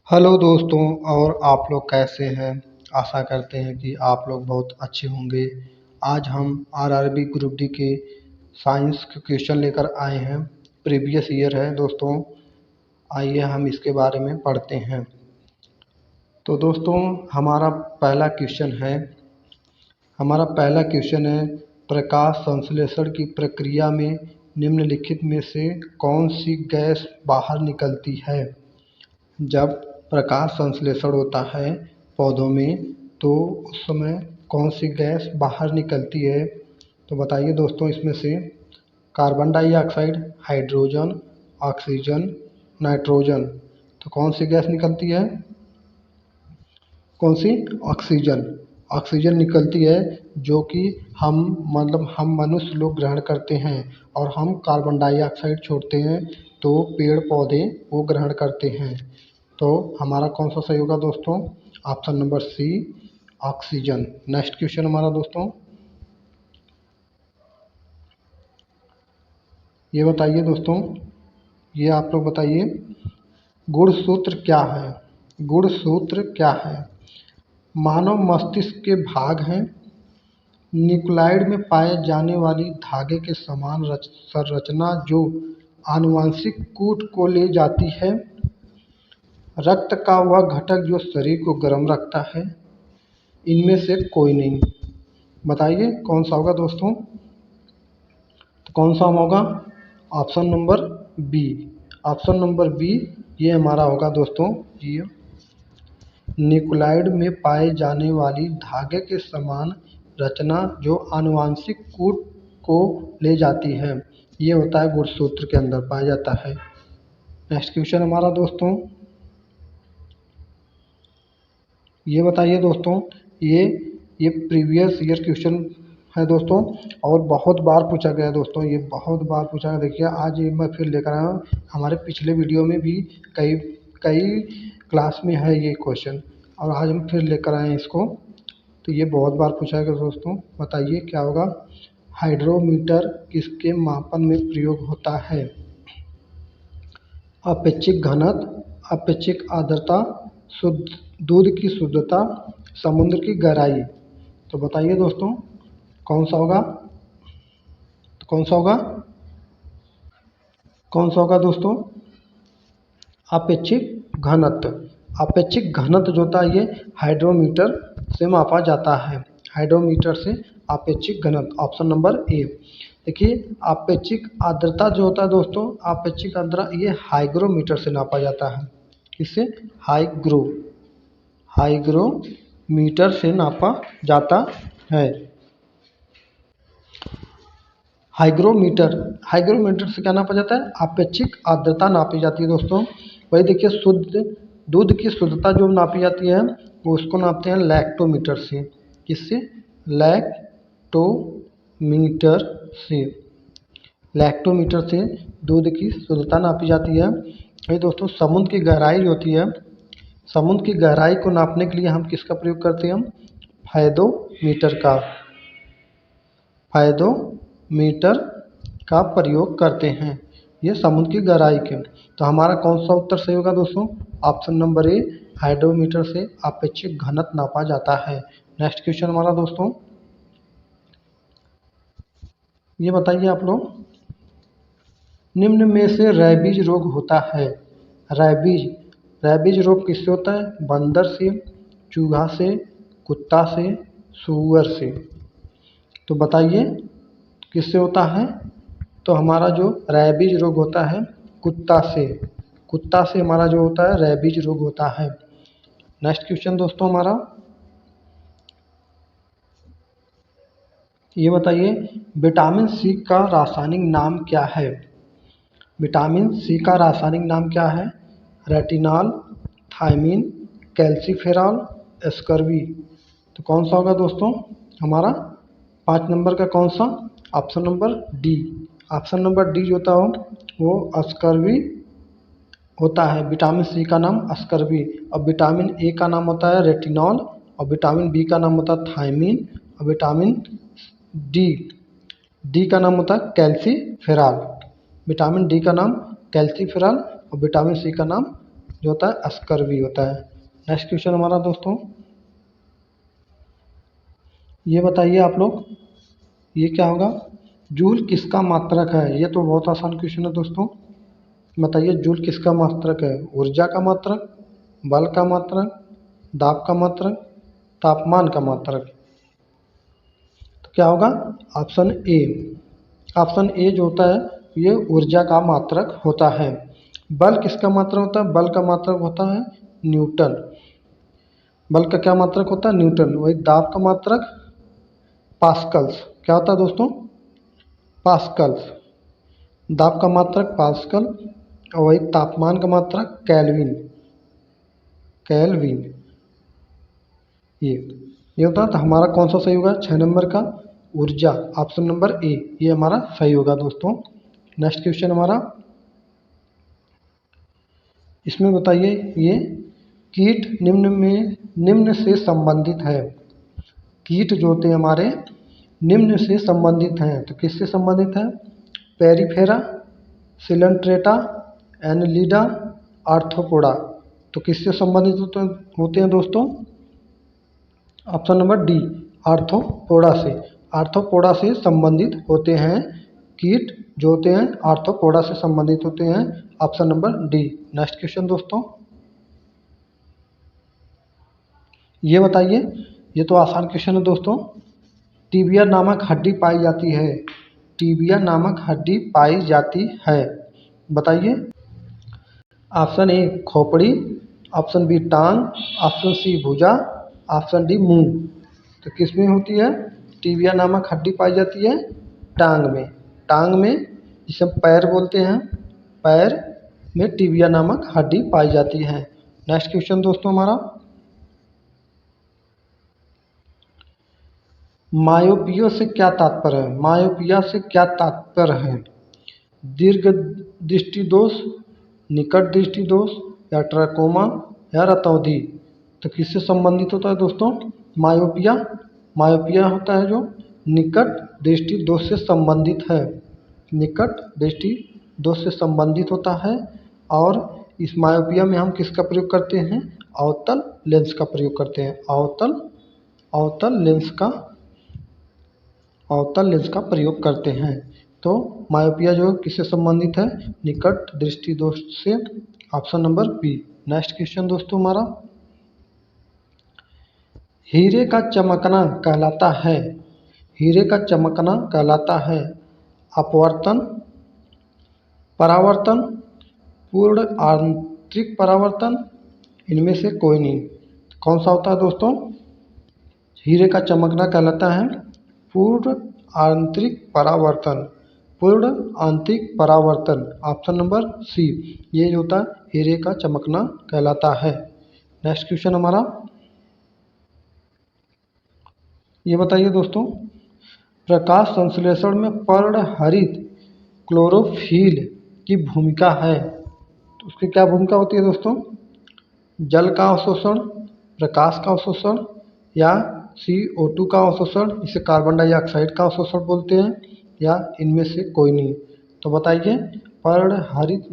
Hello दोस्तों। और आप लोग कैसे हैं? आशा करते हैं कि आप लोग बहुत अच्छे होंगे। आज हम आरआरबी ग्रुप डी के साइंस के क्वेश्चन लेकर आए हैं। प्रीवियस ईयर है दोस्तों। आइए हम इसके बारे में पढ़ते हैं। तो दोस्तों हमारा पहला क्वेश्चन है, प्रकाश संश्लेषण की प्रक्रिया में निम्नलिखित में से कौन सी गैस बाहर निकलती है? जब प्रकाश संश्लेषण होता है पौधों में तो उस समय कौन सी गैस बाहर निकलती है? तो बताइए दोस्तों, इसमें से carbon dioxide, hydrogen, oxygen, nitrogen. तो कौन सी गैस निकलती है? कौन सी? ऑक्सीजन। ऑक्सीजन निकलती है, जो कि हम मनुष्य लोग ग्रहण करते हैं, और हम कार्बन डाइऑक्साइड छोड़ते हैं तो पेड़ पौधे वो ग्रहण करते हैं। तो हमारा कौन सा सही होगा दोस्तों? Option number C, oxygen. Next question हमारा दोस्तों, ये बताइए दोस्तों, ये आप लोग बताइए, गुणसूत्र क्या है? गुणसूत्र क्या है? मानव मस्तिष्क के भाग हैं। न्यूक्लाइड में पाए जाने वाली धागे के समान संरचना जो आनुवंशिक कूट को ले जाती है। रक्त का वह घटक जो शरीर को गर्म रखता है। इनमें से कोई नहीं। बताइए कौन सा होगा दोस्तों? तो कौन सा होगा? Option number B. Option number B ये हमारा होगा दोस्तों। ये न्यूक्लाइड में पाए जाने वाली धागे के समान रचना जो आनुवंशिक कूट को ले जाती है, ये होता है गुणसूत्र के अंदर पाया जाता है। नेक्स्ट क्वेश्चन हमारा दोस्तों, ये बताइए दोस्तों, ये प्रीवियस ईयर क्वेश्चन है दोस्तों, और बहुत बार पूछा गया है दोस्तों। ये बहुत बार पूछा गया। देखिए आज ये मैं फिर लेकर आया हूँ। हमारे पिछले वीडियो में भी कई कई क्लास में है ये क्वेश्चन, और आज हम फिर लेकर आए हैं इसको। तो ये बहुत बार पूछा गया दोस्तों। बताइए क्या होगा? हाइड्रोमीटर किसके मापन में प्रयोग होता है? अपेक्षिक घनत्व, अपेक्षिक आर्द्रता, शुद्ध दूध की शुद्धता, समुद्र की गहराई। तो बताइए दोस्तों कौन सा होगा? तो कौन सा होगा? कौन सा होगा दोस्तों? अपेक्षिक घनत्व। अपेक्षिक घनत्व जो होता है ये हाइड्रोमीटर से मापा जाता है। हाइड्रोमीटर से अपेक्षिक घनत्व, ऑप्शन नंबर ए। देखिए अपेक्षिक आर्द्रता जो होता है दोस्तों, अपेक्षिक आर्द्रता ये हाइग्रोमीटर से नापा जाता है। किससे? हाइग्रोमीटर से नापा जाता है। हाइग्रोमीटर से क्या नापा जाता है? अपेक्षिक आर्द्रता नापी जाती है दोस्तों। वही देखिए शुद्ध दूध की शुद्धता जो नापी जाती है वो उसको नापते हैं लैक्टोमीटर से। किससे? लैक्टोमीटर से। लैक्टोमीटर से दूध की शुद्धता नापी जाती है। वही दोस्तों समुद्र की गहराई होती है, समुद्र की गहराई को नापने के लिए हम किसका प्रयोग करते हैं? हम फायदोमीटर का प्रयोग करते हैं, ये समुद्र की गहराई के। तो हमारा कौन सा उत्तर सही होगा दोस्तों? ऑप्शन नंबर ए, हाइड्रोमीटर से अपेक्षिक घनत्व नापा जाता है। नेक्स्ट क्वेश्चन हमारा दोस्तों, ये बताइए आप लोग, निम्न में से रैबीज रोग होता है। रैबीज रोग किससे होता है? बंदर से, चूहा से, कुत्ता से, सूअर से। तो बताइए किससे होता है? तो हमारा जो रैबीज रोग होता है कुत्ता से हमारा जो होता है रैबीज रोग होता है। नेक्स्ट क्वेश्चन दोस्तों हमारा, ये बताइए विटामिन सी का रासायनिक नाम क्या है? विटामिन सी का रासायनिक नाम क्या है? Retinol, thiamine, calciferol, ascorbic. तो कौन सा होगा दोस्तों हमारा? 5 नंबर का कौन सा? Option number D. Option number D जो होता हो वो अस्कर्बी होता है। विटामिन सी का नाम अस्कर्बी, और विटामिन ए का नाम होता है रेटिनॉल, और विटामिन बी का नाम होता है थायमीन, और विटामिन डी डी का नाम होता है कैल्सीफेरॉल। विटामिन डी का नाम कैल्सीफेरॉल, और विटामिन सी का नाम जो होता है स्कर्वी होता है। नेक्स्ट क्वेश्चन हमारा दोस्तों, ये बताइए आप लोग, ये क्या होगा? जूल किसका मात्रक है? ये तो बहुत आसान क्वेश्चन है दोस्तों। बताइए जूल किसका मात्रक है? ऊर्जा का मात्रक, बल का मात्रक, दाब का मात्रक, तापमान का मात्रक। तो क्या होगा? Option A. ऑप्शन ए जो होता है ये ऊर्जा का मात्रक होता है। बल किसका मात्रक होता है? बल का मात्रक होता है न्यूटन। बल का क्या मात्रक होता है? न्यूटन। वही दाब का मात्रक पास्कल्स। क्या होता है दोस्तों? पास्कल्स। दाब का मात्रक पास्कल, और वही तापमान का मात्रक केल्विन। केल्विन ये होता है। तो हमारा कौन सा सही होगा? 6 नंबर का ऊर्जा, ऑप्शन नंबर ए, ये हमारा सही होगा दोस्तों। नेक्स्ट क्वेश्चन हमारा, इसमें बताइए ये कीट निम्न से संबंधित है। कीट जो होते हैं हमारे निम्न से संबंधित हैं। तो किससे संबंधित है? पेरिफेरा, सिलेंट्रेटा, एनलिडा, आर्थ्रोपोडा। तो किससे संबंधित होते हैं दोस्तों? ऑप्शन नंबर डी, आर्थ्रोपोडा से। आर्थ्रोपोडा से संबंधित होते हैं कीट जो होते हैं, आर्थ्रोपोडा से संबंधित होते हैं। Option number D. Next question दोस्तों, ये बताइए, ये तो आसान क्वेश्चन है दोस्तों। टीबिया नामक हड्डी पाई जाती है। टीबिया नामक हड्डी पाई जाती है, बताइए। ऑप्शन ए खोपड़ी, ऑप्शन बी टांग, ऑप्शन सी भुजा, ऑप्शन डी मुंह। तो किस में होती है टीबिया नामक हड्डी पाई जाती है? टांग में। टांग में, जिसे हम पैर बोलते हैं, पैर में टीबिया नामक हड्डी पाई जाती है। नेक्स्ट क्वेश्चन दोस्तों हमारा, मायोपिया से क्या तात्पर्य है? मायोपिया से क्या तात्पर्य है? दीर्घ दृष्टि दोष, निकट दृष्टि दोष, या ट्रकोमा, या रतौंधी। तो किससे संबंधित होता है दोस्तों? मायोपिया। मायोपिया होता है जो निकट दृष्टि दोष से संबंधित है। निकट दृष्टि दोष से संबंधित होता है। और इस मायोपिया में हम किसका प्रयोग करते हैं? अवतल लेंस का प्रयोग करते हैं। अवतल लेंस का प्रयोग करते हैं। तो मायोपिया जो किससे संबंधित है? निकट दृष्टि दोष से। Option number B. Next question दोस्तों हमारा, हीरे का चमकना कहलाता है। हीरे का चमकना कहलाता है अपवर्तन, परावर्तन, पूर्ण आंतरिक परावर्तन, इनमें से कोई नहीं। कौन सा होता है दोस्तों? हीरे का चमकना कहलाता है पूर्ण आंतरिक परावर्तन। पूर्ण आंतरिक परावर्तन, ऑप्शन नंबर सी, ये जो होता है हीरे का चमकना कहलाता है। नेक्स्ट क्वेश्चन हमारा, ये बताइए दोस्तों, प्रकाश संश्लेषण में पर्णहरित क्लोरोफिल की भूमिका है। तो उसकी क्या भूमिका होती है दोस्तों? जल का अवशोषण, प्रकाश का अवशोषण, या CO2 का अवशोषण, इसे कार्बन डाइऑक्साइड का अवशोषण बोलते हैं, या इनमें से कोई नहीं। तो बताइए पर्णहरित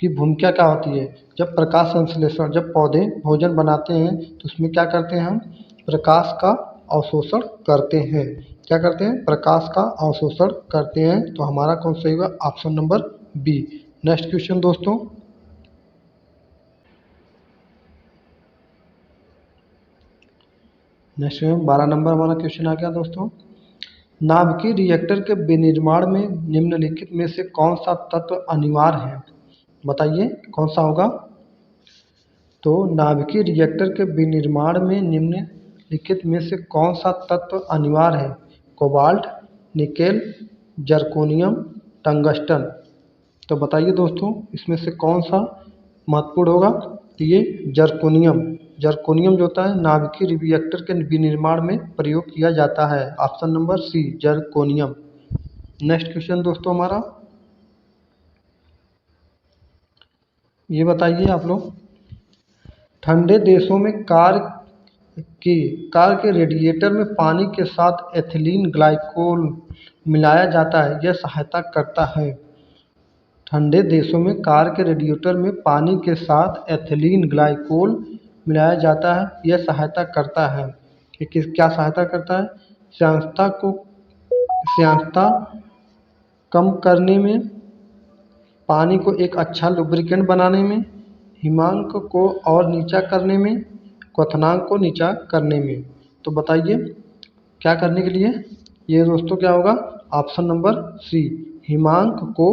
की भूमिका क्या होती है? जब प्रकाश संश्लेषण, जब पौधे भोजन बनाते हैं तो उसमें क्या करते हैं हम? प्रकाश का अवशोषण करते हैं। क्या करते हैं? प्रकाश का अवशोषण करते हैं। तो हमारा कौन सही होगा? Option number B. Next question दोस्तों, नेक्स्ट 12 नंबर हमारा क्वेश्चन आ गया दोस्तों। नाभिकीय रिएक्टर के विनिर्माण में निम्नलिखित में से कौन सा तत्व अनिवार्य है? बताइए कौन सा होगा? तो नाभिकीय रिएक्टर के विनिर्माण में निम्नलिखित में से कौन सा तत्व अनिवार्य है? Cobalt, nickel, zirconium, tungsten. तो बताइए दोस्तों इसमें से कौन सा महत्वपूर्ण होगा? तो ये जर्कोनियम। जर्कोनियम जो होता है नाभिकीय रिएक्टर के विनिर्माण में प्रयोग किया जाता है। Option number C, zirconium. Next question दोस्तों हमारा, ये बताइए आप लोग, ठंडे देशों में कार के रेडिएटर में पानी के साथ एथिलीन ग्लाइकोल मिलाया जाता है, यह सहायता करता है। ठंडे देशों में कार के रेडिएटर में पानी के साथ एथिलीन ग्लाइकोल मिलाया जाता है। यह सहायता करता है कि क्या सहायता करता है? श्यानता कम करने में, पानी को एक अच्छा लुब्रिकेंट बनाने में, हिमांक को और नीचा करने में, क्वथनांक को नीचा करने में। तो बताइए क्या करने के लिए? ये दोस्तों क्या होगा? ऑप्शन नंबर सी, हिमांक को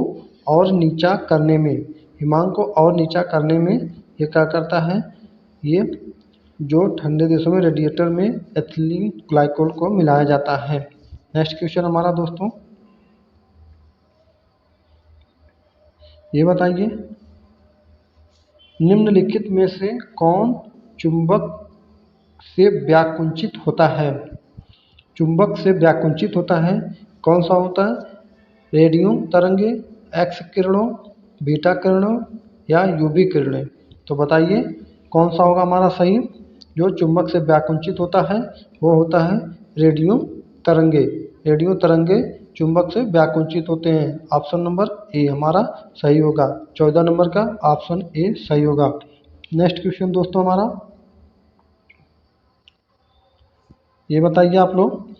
और नीचा करने में। हिमांक को और नीचा करने में ये क्या करता है? ये जो ठंडे देशों में रेडिएटर में एथिलीन ग्लाइकोल को मिलाया जाता है। नेक्स्ट क्वेश्चन हमारा दोस्तों, ये बताइए निम्नलिखित में से कौन चुंबक से व्याकुंचित होता है? चुंबक से व्याकुंचित होता है, कौन सा होता है? रेडियो तरंगे, एक्स किरणों, बीटा किरणों या यूवी किरणें। तो बताइए कौन सा होगा हमारा सही? जो चुंबक से व्याकुंचित होता है वो होता है रेडियो तरंगे। रेडियो तरंगे चुंबक से व्याकुंचित होते हैं। ऑप्शन नंबर ए हमारा सही होगा। 14 नंबर का ऑप्शन ए सही होगा। नेक्स्ट क्वेश्चन दोस्तों हमारा, ये बताइए आप लोग,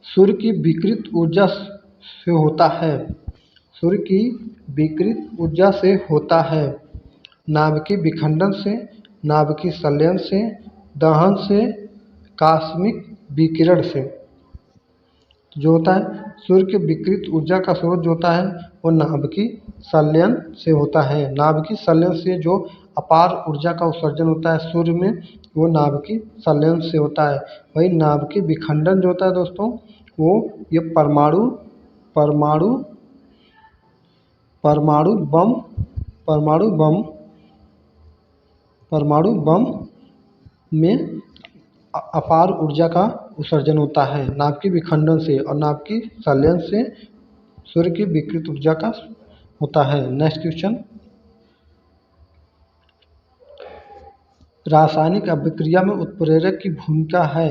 सूर्य की विकृत ऊर्जा से होता है। सूर्य की विकृत ऊर्जा से होता है नाभिकीय विखंडन से, नाभिकीय संलयन से, दहन से, कॉस्मिक विकिरण से। जो होता है सूर्य के विकृत ऊर्जा का स्रोत जो होता है वो नाभिकीय संलयन से होता है। नाभिकीय संलयन से जो अपार ऊर्जा का उत्सर्जन होता है सूर्य में, वो नाभिकीय संलयन से होता है। वही नाभिकीय विखंडन जो होता है दोस्तों, वो ये परमाणु परमाणु परमाणु बम परमाणु बम परमाणु बम में अपार ऊर्जा का उत्सर्जन होता है नाभिकीय विखंडन से, और नाभिकीय संलयन से सूर्य की विकृत ऊर्जा का होता है। नेक्स्ट क्वेश्चन, रासायनिक अभिक्रिया में उत्प्रेरक की भूमिका है,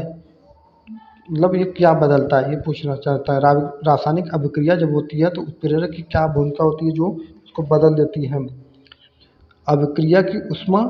मतलब ये क्या बदलता है, ये पूछना चाहता है। रासायनिक अभिक्रिया जब होती है तो उत्प्रेरक की क्या भूमिका होती है जो उसको बदल देती है? अभिक्रिया की ऊष्मा,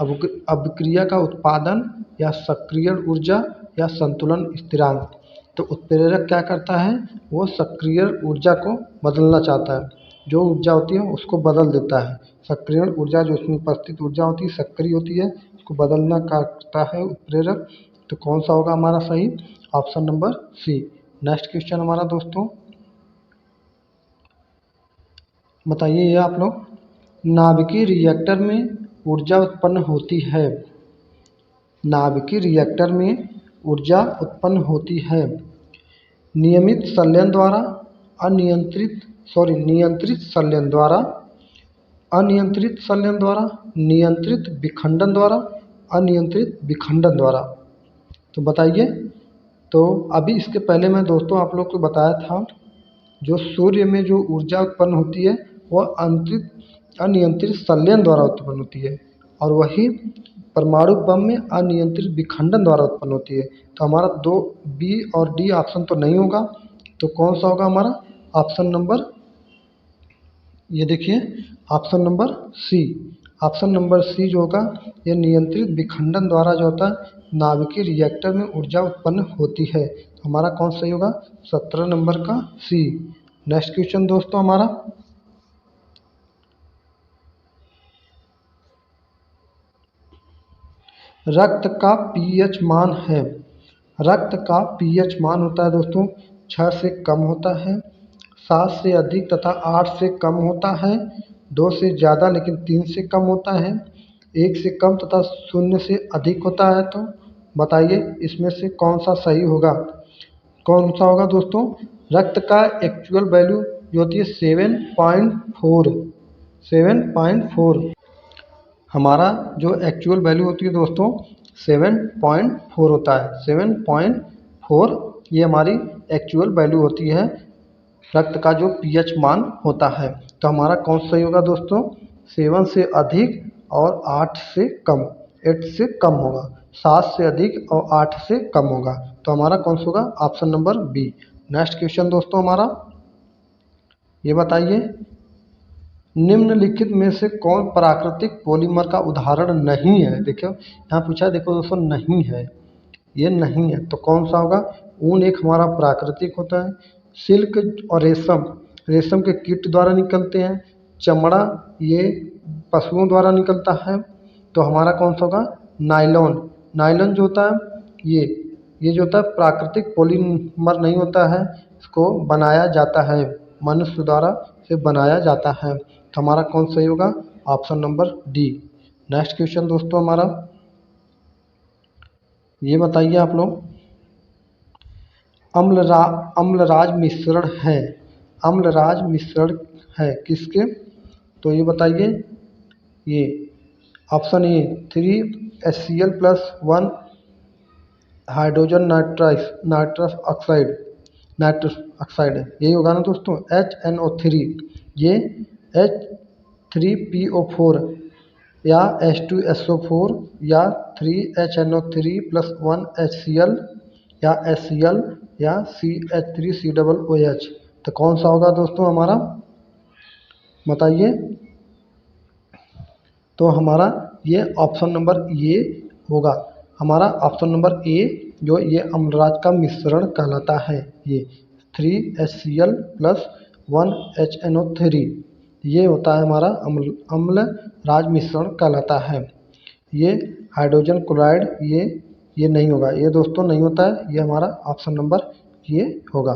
अभिक्रिया का उत्पादन, या सक्रिय ऊर्जा, या संतुलन स्थिरांक। तो उत्प्रेरक क्या करता है? वो सक्रिय ऊर्जा को बदलना चाहता है। जो ऊर्जा होती है उसको बदल देता है। सक्रिय ऊर्जा जो उसमें उपस्थित ऊर्जा होती है सक्रिय होती है, उसको बदलना करता है उत्प्रेरक। तो कौन सा होगा हमारा सही? Option number C. Next question हमारा दोस्तों, बताइए ये आप लोग, नाभिकीय रिएक्टर में ऊर्जा उत्पन्न होती है। नाभिकीय रिएक्टर में ऊर्जा उत्पन्न होती है नियमित संलयन द्वारा, नियंत्रित संलयन द्वारा, अनियंत्रित संलयन द्वारा, नियंत्रित विखंडन द्वारा, अनियंत्रित विखंडन द्वारा। तो बताइए। तो अभी इसके पहले मैं दोस्तों आप लोग को बताया था जो सूर्य में जो ऊर्जा उत्पन्न होती है वह अनियंत्रित संलयन द्वारा उत्पन्न होती है, और वही परमाणु बम में अनियंत्रित विखंडन द्वारा उत्पन्न होती है। तो हमारा 2 बी और डी ऑप्शन तो नहीं होगा, तो कौन सा होगा हमारा? ऑप्शन नंबर, ये देखिए option number C. Option number C जो होगा ये नियंत्रित विखंडन द्वारा जो होता है नाभिकीय रिएक्टर में ऊर्जा उत्पन्न होती है। तो हमारा कौन सही होगा? 17 नंबर का सी। नेक्स्ट क्वेश्चन दोस्तों हमारा, रक्त का पीएच मान है। रक्त का पीएच मान होता है दोस्तों 6 से कम होता है, 7 से अधिक तथा 8 से कम होता है, 2 से ज़्यादा लेकिन 3 से कम होता है, 1 से कम तथा 0 से अधिक होता है। तो बताइए इसमें से कौन सा सही होगा? कौन सा होगा दोस्तों? रक्त का एक्चुअल वैल्यू जो होती है 7.4। 7.4 हमारा जो एक्चुअल वैल्यू होती है दोस्तों 7.4 होता है। 7.4 ये हमारी एक्चुअल वैल्यू होती है रक्त का जो पीएच मान होता है। तो हमारा कौन सा सही होगा दोस्तों? 7 से अधिक और 8 से कम, 8 से कम होगा, 7 से अधिक और 8 से कम होगा। तो हमारा कौन सा होगा? Option number B. Next question दोस्तों हमारा, ये बताइए निम्नलिखित में से कौन प्राकृतिक पॉलीमर का उदाहरण नहीं है? देखो यहाँ पूछा है, देखो दोस्तों नहीं है, ये नहीं है तो कौन सा होगा? ऊन एक हमारा प्राकृतिक होता है। सिल्क और रेशम, रेशम के कीट द्वारा निकलते हैं। चमड़ा ये पशुओं द्वारा निकलता है। तो हमारा कौन सा होगा? नायलॉन। नायलॉन जो होता है ये जो होता है प्राकृतिक पॉलीमर नहीं होता है, इसको बनाया जाता है, मनुष्य द्वारा से बनाया जाता है। तो हमारा कौन सही होगा? Option number D. Next question दोस्तों हमारा ये बताइए आप लोग, अम्लराज मिश्रण है, अम्लराज मिश्रण है किसके? तो ये बताइए, ये option A 3HCl+1 hydrogen nitrous oxide है, यही होगा ना दोस्तों? HNO3, ये H3PO4 या H2SO4 या 3HNO3+1 HCl या HCl या CH3COOH। तो कौन सा होगा दोस्तों हमारा? बताइए। तो हमारा ये ऑप्शन नंबर ए होगा, हमारा ऑप्शन नंबर ए जो ये अम्लराज का मिश्रण कहलाता है। ये 3HCl+1HNO3 ये होता है हमारा अम्लराज मिश्रण कहलाता है। ये हाइड्रोजन क्लोराइड ये नहीं होगा, ये दोस्तों नहीं होता है, ये हमारा ऑप्शन नंबर ये होगा।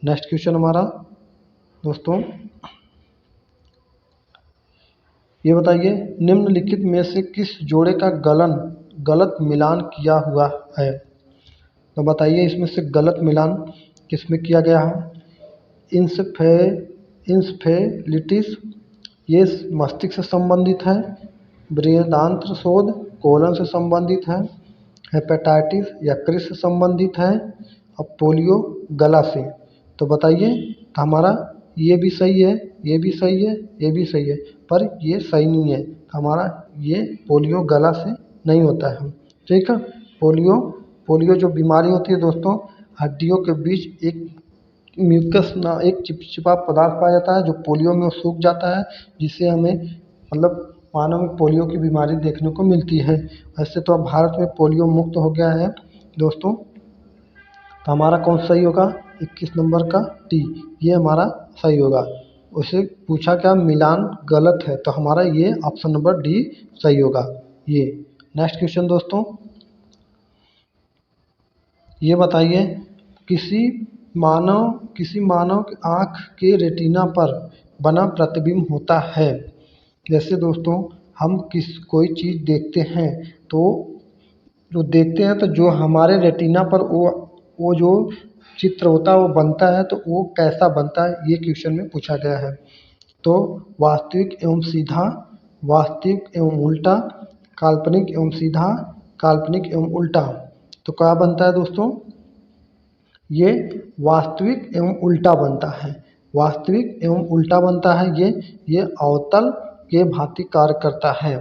नेक्स्ट क्वेश्चन हमारा दोस्तों ये बताइए, निम्नलिखित में से किस जोड़े का गलत मिलान किया हुआ है? तो बताइए इसमें से गलत मिलान किसमें किया गया है? इंसेफेलिटिस ये मस्तिष्क से संबंधित है। बृहदांत्र शोध कोलन से संबंधित है। हेपेटाइटिस यकृत से संबंधित है। और पोलियो गला से। तो बताइए, तो हमारा ये भी सही है, ये भी सही है, ये भी सही है, पर ये सही नहीं है। हमारा ये पोलियो गला से नहीं होता है। ठीक है, पोलियो जो बीमारी होती है दोस्तों, हड्डियों के बीच एक म्यूकस ना एक चिपचिपा पदार्थ पाया जाता है जो पोलियो में सूख जाता है, जिससे हमें मतलब मानव में पोलियो की बीमारी देखने को मिलती है। वैसे तो अब भारत में पोलियो मुक्त हो गया है दोस्तों। तो हमारा कौन सही होगा? 21 नंबर का डी, ये हमारा सही होगा। उसे पूछा क्या मिलान गलत है, तो हमारा ये ऑप्शन नंबर डी सही होगा। ये नेक्स्ट क्वेश्चन दोस्तों ये बताइए, किसी मानव की आँख के रेटिना पर बना प्रतिबिंब होता है। जैसे दोस्तों हम कोई चीज़ देखते हैं तो जो हमारे रेटिना पर वो जो चित्र होता है वो बनता है, तो वो कैसा बनता है ये क्वेश्चन में पूछा गया है। तो वास्तविक एवं सीधा, वास्तविक एवं उल्टा, काल्पनिक एवं सीधा, काल्पनिक एवं उल्टा। तो क्या बनता है दोस्तों? ये वास्तविक एवं उल्टा बनता है, वास्तविक एवं उल्टा बनता है। ये अवतल के भांति कार्य करता है,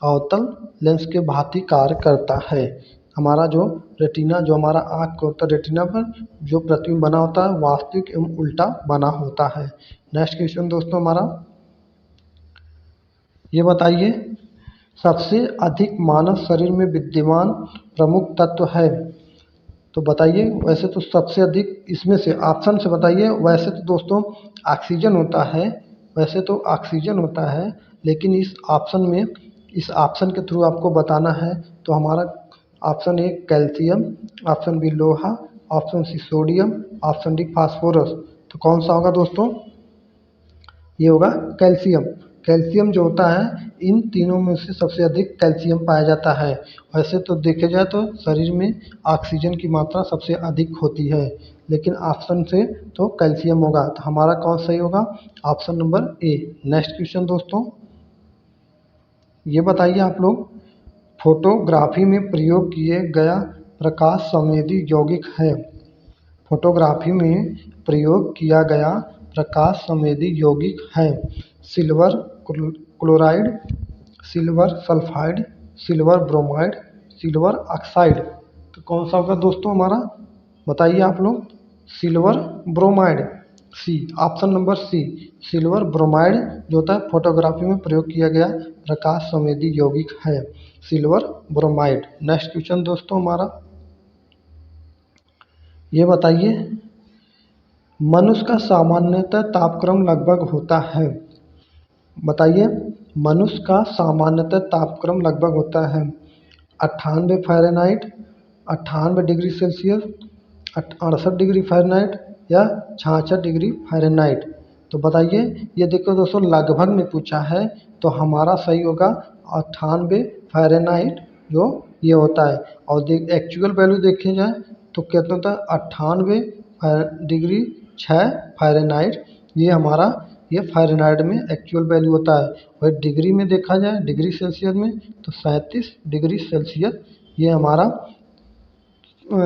अवतल लेंस के भांति कार्य करता है। हमारा जो रेटिना, जो हमारा आँख को होता है रेटिना पर जो प्रतिबिंब बना होता है वास्तविक एवं उल्टा बना होता है। नेक्स्ट क्वेश्चन दोस्तों हमारा ये बताइए, सबसे अधिक मानव शरीर में विद्यमान प्रमुख तत्व है। तो बताइए, वैसे तो सबसे अधिक इसमें से ऑप्शन से बताइए। वैसे तो दोस्तों ऑक्सीजन होता है, वैसे तो ऑक्सीजन होता है, लेकिन इस ऑप्शन के थ्रू आपको बताना है। तो हमारा option A calcium, option B लोहा, option C sodium, option D phosphorus. तो कौन सा होगा दोस्तों? ये होगा कैल्शियम। कैल्शियम जो होता है इन तीनों में से सबसे अधिक कैल्शियम पाया जाता है। वैसे तो देखे जाए तो शरीर में ऑक्सीजन की मात्रा सबसे अधिक होती है, लेकिन ऑप्शन से तो कैल्शियम होगा। तो हमारा कौन सही होगा? Option number A. Next question दोस्तों ये बताइए आप लोग, फोटोग्राफी में प्रयोग किए गया प्रकाश संवेदी यौगिक है। फोटोग्राफी में प्रयोग किया गया प्रकाश संवेदी यौगिक है silver chloride, silver sulphide, silver bromide, silver oxide. तो कौन सा होगा दोस्तों हमारा? बताइए आप लोग। Silver bromide, C, option number C, silver bromide जो होता है फोटोग्राफी में प्रयोग किया गया प्रकाश संवेदी यौगिक है, सिल्वर ब्रोमाइड। नेक्स्ट क्वेश्चन दोस्तों हमारा, ये बताइए मनुष्य का सामान्यतः तापक्रम लगभग होता है। बताइए, मनुष्य का सामान्यतः तापक्रम लगभग होता है 98 Fahrenheit, 98 degree Celsius, 68 degree Fahrenheit या 66 डिग्री फ़ारेनहाइट। तो बताइए, ये देखो दोस्तों लगभग में पूछा है तो हमारा सही होगा 98 फ़ारेनहाइट जो ये होता है। और एक्चुअल वैल्यू देखे जाए तो कितना होता है 98 डिग्री 6 फ़ारेनहाइट, ये हमारा ये फ़ारेनहाइट में एक्चुअल वैल्यू होता है। और डिग्री में देखा जाए डिग्री सेल्सियस में तो 37 डिग्री सेल्सियस ये हमारा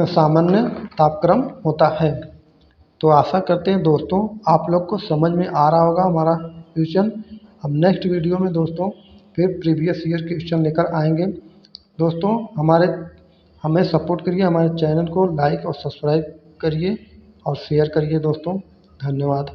सामान्य तापक्रम होता है। तो आशा करते हैं दोस्तों आप लोग को समझ में आ रहा होगा हमारा क्वेश्चन। हम नेक्स्ट वीडियो में दोस्तों फिर प्रीवियस ईयर के क्वेश्चन लेकर आएंगे। दोस्तों हमें सपोर्ट करिए, हमारे चैनल को लाइक और सब्सक्राइब करिए और शेयर करिए दोस्तों। धन्यवाद।